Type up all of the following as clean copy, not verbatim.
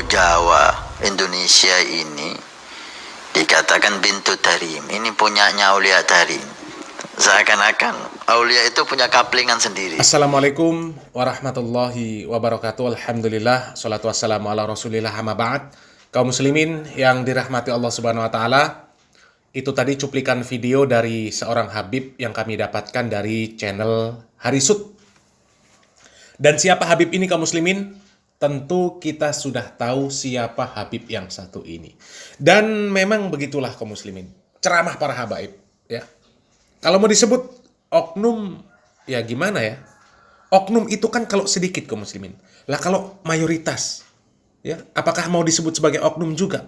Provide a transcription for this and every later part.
Pulau Jawa, Indonesia ini dikatakan bintu tarim. Ini punyanya Aulia Tarim. Seakan-akan Aulia itu punya kaplingan sendiri. Assalamualaikum warahmatullahi wabarakatuh. Alhamdulillah, salatu wassalamu ala rasulillah, amma ba'd. Kaum muslimin yang dirahmati Allah subhanahu wa ta'ala, itu tadi cuplikan video dari seorang Habib yang kami dapatkan dari channel Harisut. Dan siapa Habib ini kaum muslimin? Tentu kita sudah tahu siapa Habib yang satu ini. Dan memang begitulah kaum muslimin, ceramah para habaib ya. Kalau mau disebut oknum, ya gimana ya? Oknum itu kan kalau sedikit kaum muslimin. Lah kalau mayoritas, ya apakah mau disebut sebagai oknum juga?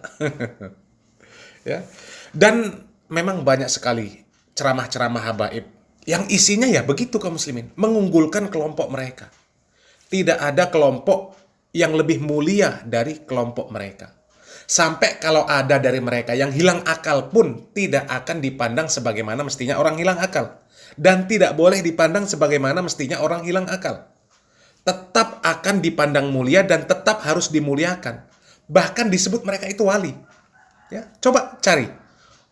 Ya. Dan memang banyak sekali ceramah-ceramah habaib yang isinya ya begitu kaum muslimin, mengunggulkan kelompok mereka. Tidak ada kelompok yang lebih mulia dari kelompok mereka. Sampai kalau ada dari mereka yang hilang akal pun tidak akan dipandang sebagaimana mestinya orang hilang akal. Dan tidak boleh dipandang sebagaimana mestinya orang hilang akal. Tetap akan dipandang mulia dan tetap harus dimuliakan. Bahkan disebut mereka itu wali. Ya, coba cari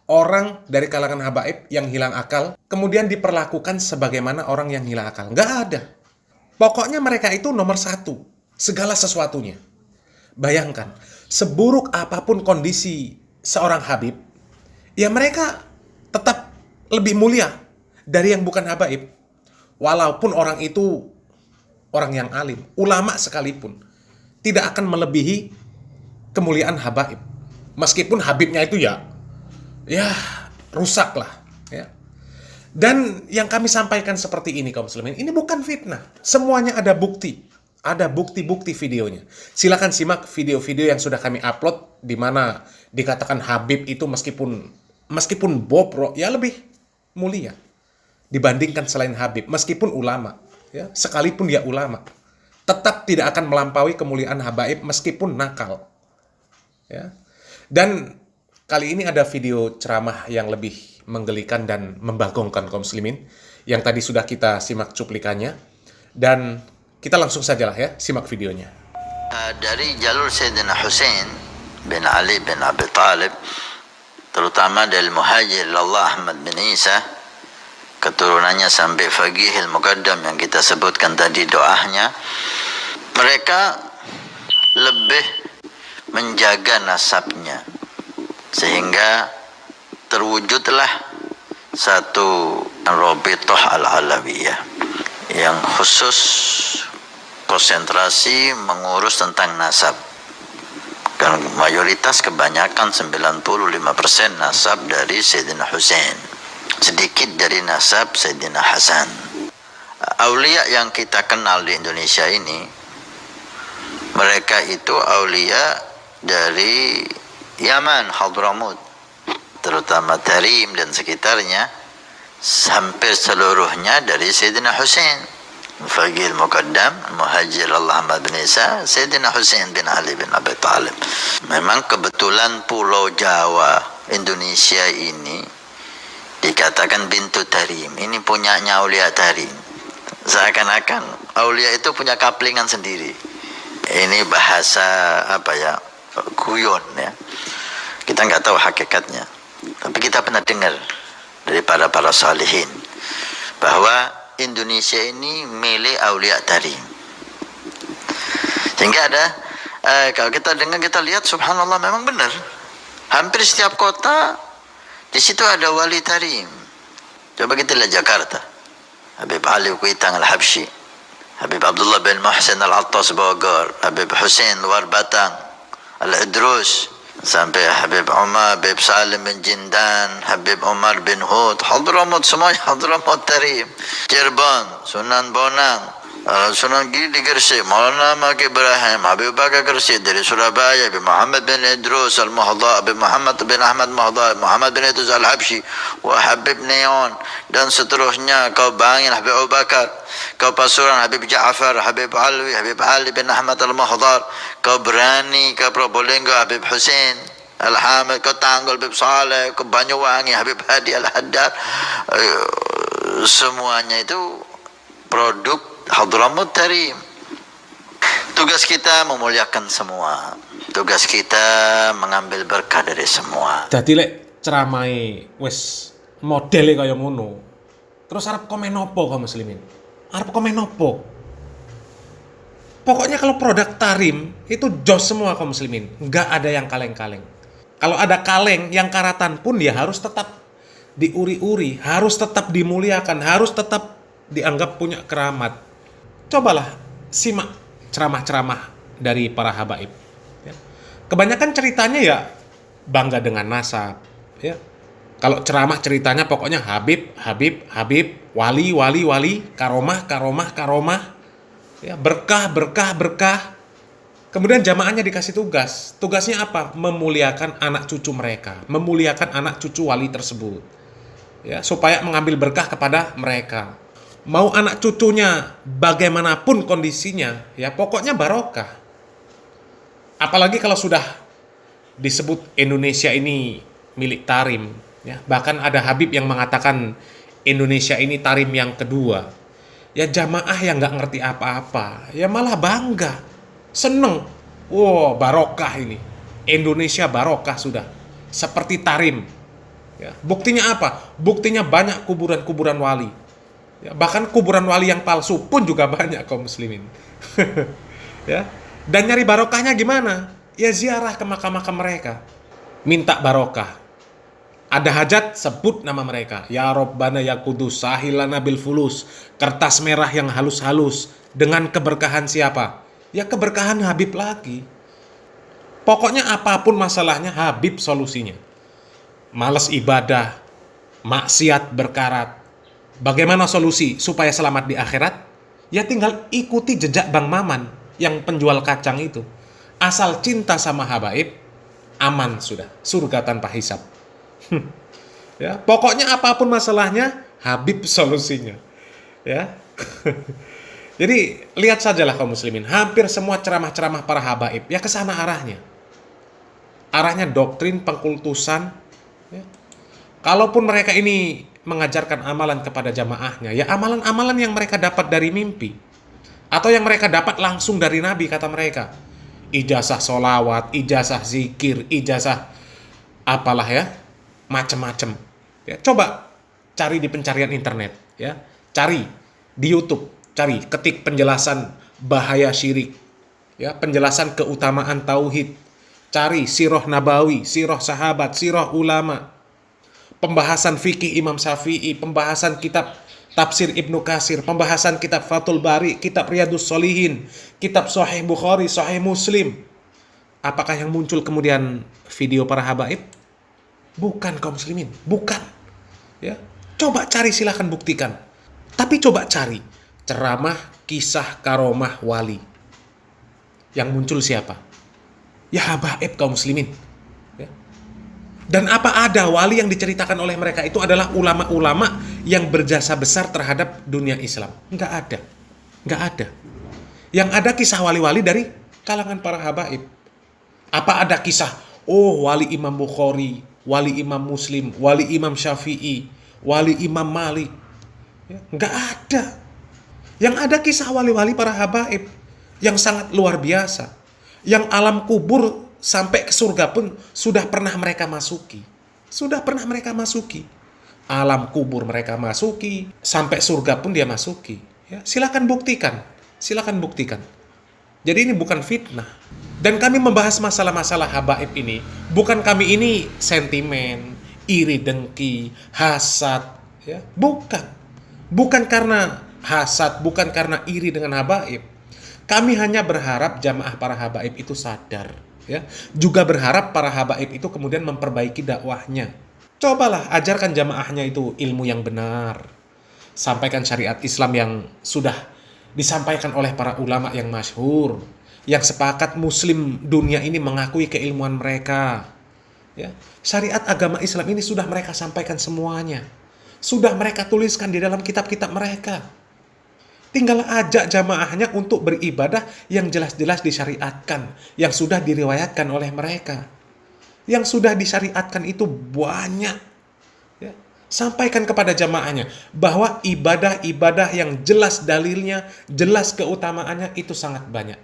orang dari kalangan habaib yang hilang akal, kemudian diperlakukan sebagaimana orang yang hilang akal. Nggak ada. Pokoknya mereka itu nomor satu, segala sesuatunya. Bayangkan, seburuk apapun kondisi seorang habib, ya mereka tetap lebih mulia dari yang bukan habaib. Walaupun orang itu orang yang alim, ulama sekalipun, tidak akan melebihi kemuliaan habaib. Meskipun habibnya itu ya rusak lah. Ya. Dan yang kami sampaikan seperti ini kaum muslimin, ini bukan fitnah. Semuanya ada bukti. Ada bukti-bukti videonya. Silakan simak video-video yang sudah kami upload di mana dikatakan Habib itu meskipun bobrok ya lebih mulia dibandingkan selain Habib, meskipun ulama, ya, sekalipun dia ulama, tetap tidak akan melampaui kemuliaan habaib meskipun nakal. Ya. Dan kali ini ada video ceramah yang lebih menggelikan dan membagongkan kaum muslimin yang tadi sudah kita simak cuplikannya, dan kita langsung sajalah ya simak videonya. Dari jalur Sayyidina Husain bin Ali bin Abi Talib, terutama dari Muhajir Allah Ahmad bin Isa, keturunannya sampai Faqihil Muqaddam yang kita sebutkan tadi doanya, mereka lebih menjaga nasabnya sehingga terwujudlah satu Rabithah Al-Alawiyah yang khusus konsentrasi mengurus tentang nasab. Kan mayoritas kebanyakan 95% nasab dari Sayyidina Husain, sedikit dari nasab Sayyidina Hasan. Aulia yang kita kenal di Indonesia ini, mereka itu aulia dari Yaman, Hadramut, terutama Tarim dan sekitarnya, hampir seluruhnya dari Sayyidina Husain. Faqihil Muqaddam, Muhajir Allah Ahmad bin Isa, Sayyidina Husain bin Ali bin Abi Talib. Memang kebetulan Pulau Jawa, Indonesia ini dikatakan bintu tarim. Ini punyanya Aulia Tarim. Seakan-akan Aulia itu punya kaplingan sendiri. Ini bahasa apa ya, guyon ya. Kita nggak tahu hakikatnya, tapi kita pernah dengar dari para salihin bahwa Indonesia ini milik Aulia Tarim. Sehingga ada kalau kita dengar, kita lihat, subhanallah, memang benar. Hampir setiap kota di situ ada wali Tarim. Coba kita lihat Jakarta, Habib Ali Kuitang Al-Habsyi, Habib Abdullah bin Muhsin Al-Attas Bogor, Habib Husain luar Batang, Al-Idrus, sampai Habib Umar, Habib Salim bin Jindan, Habib Umar bin Hud, Hadramut, semuanya Hadramut Tarim. Cirebon, Sunan Bonang, Sunan Giri Gresik, Maulana Maki Ibrahim, Habib Bakar Gresik. Dari Surabaya, Habib Muhammad bin Idrus Al-Muhdha, Habib Muhammad bin Ahmad Muhdha, Muhammad bin Idrus Al-Habsyi, wa Habib Neon, dan seterusnya. Kau Bangil, Habib Abu Bakar. Kau Pasuruan, Habib Ja'far, Habib Alwi, Habib Ali bin Ahmad Al-Muhdhar. Kau Berani, kau Probolinggo, Habib Husain Al-Hamid. Kau Tanggul, Habib Saleh. Kau Banyuwangi, Habib Hadi Al-Haddad. Semuanya itu produk Hadramut Tarim. Tugas kita memuliakan semua. Tugas kita mengambil berkah dari semua. Dadi lek ceramai wis modele kaya ngono. Terus arep komen opo kaum muslimin? Arep komen opo? Pokoknya kalau produk Tarim itu jos semua kaum muslimin, nggak ada yang kaleng-kaleng. Kalau ada kaleng yang karatan pun ya harus tetap diuri-uri, harus tetap dimuliakan, harus tetap dianggap punya keramat. Cobalah simak ceramah-ceramah dari para habaib. Ya. Kebanyakan ceritanya ya bangga dengan nasab. Ya. Kalau ceramah ceritanya pokoknya Habib, Habib, Habib, wali, wali, wali, karomah, karomah, karomah. Ya, berkah, berkah, berkah. Kemudian jamaahnya dikasih tugas. Tugasnya apa? Memuliakan anak cucu mereka, memuliakan anak cucu wali tersebut. Ya, supaya mengambil berkah kepada mereka. Mau anak cucunya bagaimanapun kondisinya, ya pokoknya barokah. Apalagi kalau sudah disebut Indonesia ini milik Tarim. Ya, bahkan ada Habib yang mengatakan Indonesia ini Tarim yang kedua. Ya jamaah yang nggak ngerti apa-apa, ya malah bangga, seneng. Wow, barokah ini. Indonesia barokah sudah. Seperti Tarim. Ya, buktinya apa? Buktinya banyak kuburan-kuburan wali. Ya, bahkan kuburan wali yang palsu pun juga banyak kaum muslimin. Ya. Dan nyari barokahnya gimana? Ya ziarah ke makam-makam mereka. Minta barokah. Ada hajat, sebut nama mereka. Ya Rabbana ya Kudus, sahilana bil fulus. Kertas merah yang halus-halus. Dengan keberkahan siapa? Ya keberkahan Habib lagi. Pokoknya apapun masalahnya, Habib solusinya. Males ibadah, maksiat berkarat. Bagaimana solusi supaya selamat di akhirat? Ya tinggal ikuti jejak Bang Maman yang penjual kacang itu. Asal cinta sama habaib, aman sudah. Surga tanpa hisab. Ya, pokoknya apapun masalahnya, Habib solusinya. Ya. Jadi lihat sajalah kaum muslimin, hampir semua ceramah-ceramah para habaib ya ke sana arahnya. Arahnya doktrin pengkultusan. Ya. Kalaupun mereka ini mengajarkan amalan kepada jamaahnya, ya amalan-amalan yang mereka dapat dari mimpi atau yang mereka dapat langsung dari Nabi, kata mereka. Ijazah solawat, ijazah zikir, ijazah apalah ya, macam-macam. Ya, coba cari di pencarian internet, ya, cari di YouTube, cari ketik penjelasan bahaya syirik, ya, penjelasan keutamaan tauhid, cari sirah nabawi, sirah sahabat, sirah ulama, pembahasan fikih Imam Syafi'i, pembahasan kitab tafsir Ibnu Katsir, pembahasan kitab Fathul Bari, kitab Riyadhus Shalihin, kitab Sahih Bukhari, Sahih Muslim. Apakah yang muncul kemudian video para habaib? Bukan kaum muslimin, bukan. Ya, coba cari, silahkan buktikan. Tapi coba cari ceramah kisah karomah wali. Yang muncul siapa? Ya habaib kaum muslimin. Ya. Dan apa ada wali yang diceritakan oleh mereka itu adalah ulama-ulama yang berjasa besar terhadap dunia Islam? Enggak ada. Enggak ada. Yang ada kisah wali-wali dari kalangan para habaib. Apa ada kisah, oh wali Imam Bukhari, wali Imam Muslim, wali Imam Syafi'i, wali Imam Malik? Ya, enggak ada. Yang ada kisah wali-wali para habaib yang sangat luar biasa. Yang alam kubur sampai ke surga pun sudah pernah mereka masuki. Sudah pernah mereka masuki. Alam kubur mereka masuki, sampai surga pun dia masuki. Ya, silakan buktikan. Silakan buktikan. Jadi ini bukan fitnah. Dan kami membahas masalah-masalah habaib ini, bukan kami ini sentimen, iri dengki, hasad, ya, bukan. Bukan karena hasad, bukan karena iri dengan habaib. Kami hanya berharap jamaah para habaib itu sadar, ya. Juga berharap para habaib itu kemudian memperbaiki dakwahnya. Cobalah ajarkan jamaahnya itu ilmu yang benar. Sampaikan syariat Islam yang sudah disampaikan oleh para ulama yang masyhur, yang sepakat muslim dunia ini mengakui keilmuan mereka. Ya. Syariat agama Islam ini sudah mereka sampaikan semuanya. Sudah mereka tuliskan di dalam kitab-kitab mereka. Tinggal ajak jamaahnya untuk beribadah yang jelas-jelas disyariatkan, yang sudah diriwayatkan oleh mereka. Yang sudah disyariatkan itu banyak. Ya. Sampaikan kepada jamaahnya bahwa ibadah-ibadah yang jelas dalilnya, jelas keutamaannya itu sangat banyak.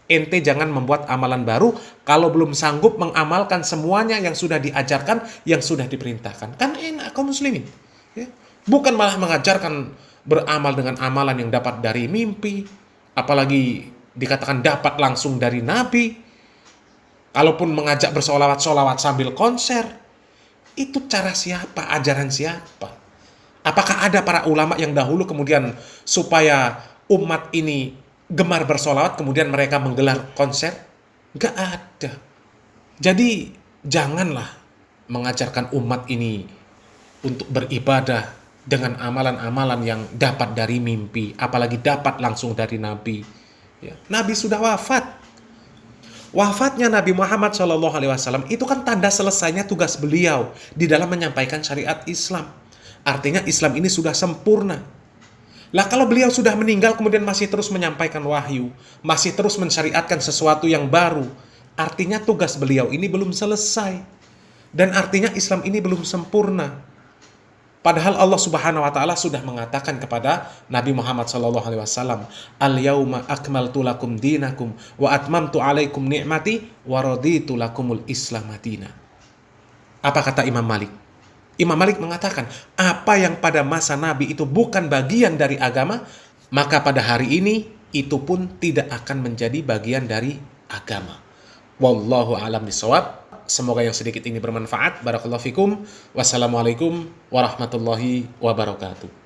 Ente jangan membuat amalan baru kalau belum sanggup mengamalkan semuanya yang sudah diajarkan, yang sudah diperintahkan. Kan enak kaum muslimin. Ya. Bukan malah mengajarkan beramal dengan amalan yang dapat dari mimpi, apalagi dikatakan dapat langsung dari Nabi. Kalaupun mengajak bersolawat-solawat sambil konser, itu cara siapa? Ajaran siapa? Apakah ada para ulama yang dahulu kemudian supaya umat ini gemar bersolawat kemudian mereka menggelar konser? Gak ada. Jadi janganlah mengajarkan umat ini untuk beribadah dengan amalan-amalan yang dapat dari mimpi, apalagi dapat langsung dari Nabi. Ya. Nabi sudah wafat. Wafatnya Nabi Muhammad SAW itu kan tanda selesainya tugas beliau di dalam menyampaikan syariat Islam. Artinya Islam ini sudah sempurna. Lah kalau beliau sudah meninggal kemudian masih terus menyampaikan wahyu, masih terus mensyariatkan sesuatu yang baru, artinya tugas beliau ini belum selesai. Dan artinya Islam ini belum sempurna. Padahal Allah Subhanahu wa taala sudah mengatakan kepada Nabi Muhammad SAW, "Al-yauma akmaltu lakum dinakum wa atmamtu 'alaikum ni'mati wa raditu lakumul Islam madina." Apa kata Imam Malik? Imam Malik mengatakan, apa yang pada masa Nabi itu bukan bagian dari agama, maka pada hari ini itu pun tidak akan menjadi bagian dari agama. Wallahu a'lam bishawab. Semoga yang sedikit ini bermanfaat. Barakallahu fikum. Wassalamualaikum warahmatullahi wabarakatuh.